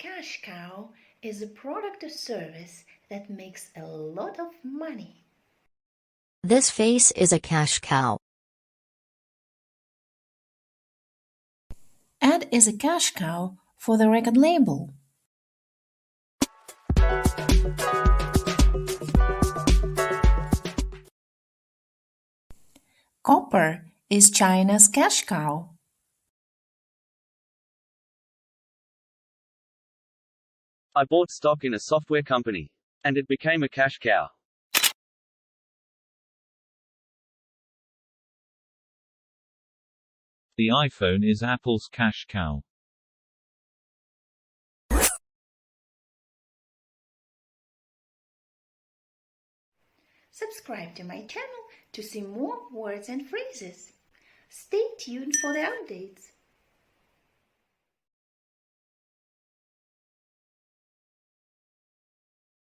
Cash cow is a product or service that makes a lot of money. This face is a cash cow. Ed is a cash cow for the record label. Copper is China's cash cow. I bought stock in a software company, and it became a cash cow. The iPhone is Apple's cash cow. Subscribe to my channel to see more words and phrases. Stay tuned for the updates.